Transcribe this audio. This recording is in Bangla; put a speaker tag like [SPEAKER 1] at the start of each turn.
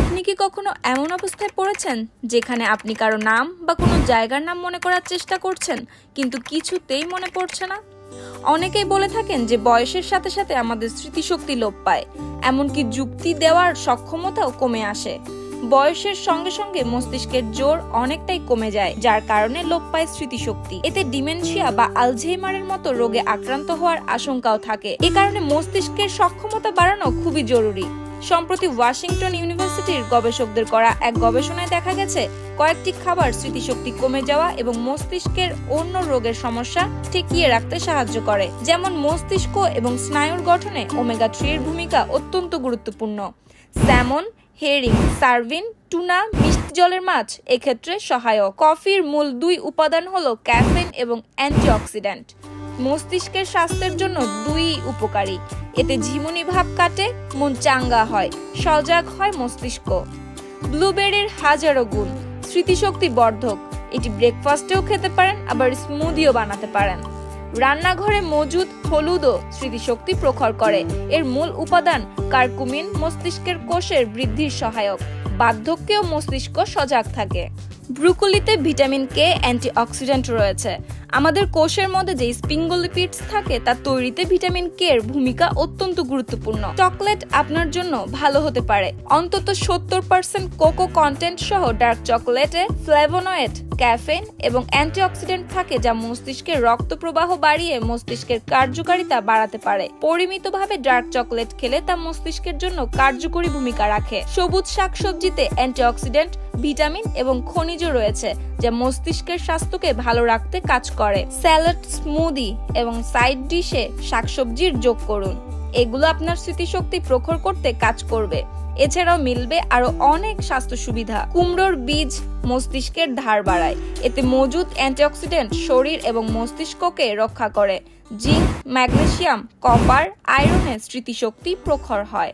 [SPEAKER 1] আপনি কি কখনো এমন অবস্থায় পড়েছেন যেখানে আপনি কারো নাম বা কোনো জায়গার নাম মনে করার চেষ্টা করছেন কিন্তু কিছুতেই মনে পড়ছে না? অনেকেই বলে থাকেন যে বয়সের সাথে সাথে আমাদের স্মৃতিশক্তি লোপ পায়, এমনকি যুক্তি দেওয়ার সক্ষমতাও কমে আসে। বয়সের সঙ্গে সঙ্গে মস্তিষ্কের জোর অনেকটাই কমে যায়, যার কারণে লোপ পায় স্মৃতিশক্তি। এতে ডিমেনশিয়া বা আলঝেইমারের মতো রোগে আক্রান্ত হওয়ার আশঙ্কাও থাকে। এ কারণে মস্তিষ্কের সক্ষমতা বাড়ানো খুবই জরুরি। সম্প্রতি ওয়াশিংটন ইউনিভার্সিটির গবেষকদের করা এক গবেষণায় দেখা গেছে কয়েকটি খাবার স্মৃতিশক্তি কমে যাওয়া এবং মস্তিষ্কের অন্য রোগের সমস্যা ঠেকিয়ে রাখতে সাহায্য করে। যেমন মস্তিষ্ক এবং স্নায়ুর গঠনে ওমেগা 3 এর ভূমিকা অত্যন্ত গুরুত্বপূর্ণ। স্যামন, হেরিং, সার্ভিন, টুনা, মিষ্টি জলের মাছ এক্ষেত্রে সহায়ক। কফির মূল দুই উপাদান হলো ক্যাফেইন এবং অ্যান্টিঅক্সিডেন্ট। মস্তিষ্কের স্বাস্থ্যের জন্য দুই উপকারী। এতে ঝিমুনি ভাব কাটে, মন চাঙ্গা হয়, সজাগ হয় মস্তিষ্ক। ব্লুবেরির হাজারো গুণ। স্মৃতিশক্তি বর্ধক। এটি ব্রেকফাস্টেও খেতে পারেন, আবার স্মুদিও বানাতে পারেন। রান্নাঘরে মজুদ হলুদও স্মৃতিশক্তি প্রখর করে। এর মূল উপাদান কার্কুমিন মস্তিষ্কের কোষের বৃদ্ধির সহায়ক। বার্ধক্যেও মস্তিষ্ক সজাগ থাকে। ব্রুকলিতে ভিটামিন কে অ্যান্টিঅক্সিডেন্ট রয়েছে। আমাদের কোষের মধ্যে যে স্পিঙ্গোলিপিডস থাকে তা তৈরিতে ভিটামিন কে এর ভূমিকা অত্যন্ত গুরুত্বপূর্ণ। চকলেট আপনার জন্য ভালো হতে পারে। অন্তত 70% কোকো কন্টেন্ট সহ ডার্ক চকলেটে ফ্লেভোনয়েড, ক্যাফেইন এবং অ্যান্টিঅক্সিডেন্ট থাকে, যা মস্তিষ্কের রক্ত প্রবাহ বাড়িয়ে মস্তিষ্কের কার্যকারিতা বাড়াতে পারে। পরিমিতভাবে ডার্ক চকলেট খেলে তা মস্তিষ্কের জন্য কার্যকরী ভূমিকা রাখে। সবুজ শাকসবজিতে অ্যান্টিঅক্সিডেন্ট, ভিটামিন এবং খনিজ রয়েছে, যা মস্তিষ্কের স্বাস্থ্যকে ভালো রাখতে কাজ করে। স্যালাড, স্মুদি এবং সাইড ডিশে শাকসবজির যোগ করুন। এগুলো আপনার স্মৃতিশক্তি প্রখর করতে কাজ করবে। এছাড়াও মিলবে আরো অনেক স্বাস্থ্য সুবিধা। কুমড়োর বীজ মস্তিষ্কের ধার বাড়ায়। এতে মজুদ অ্যান্টিঅক্সিডেন্ট শরীর এবং মস্তিষ্ককে রক্ষা করে। জিঙ্ক, ম্যাগনেসিয়াম, কপার, আয়রনের স্মৃতিশক্তি প্রখর হয়।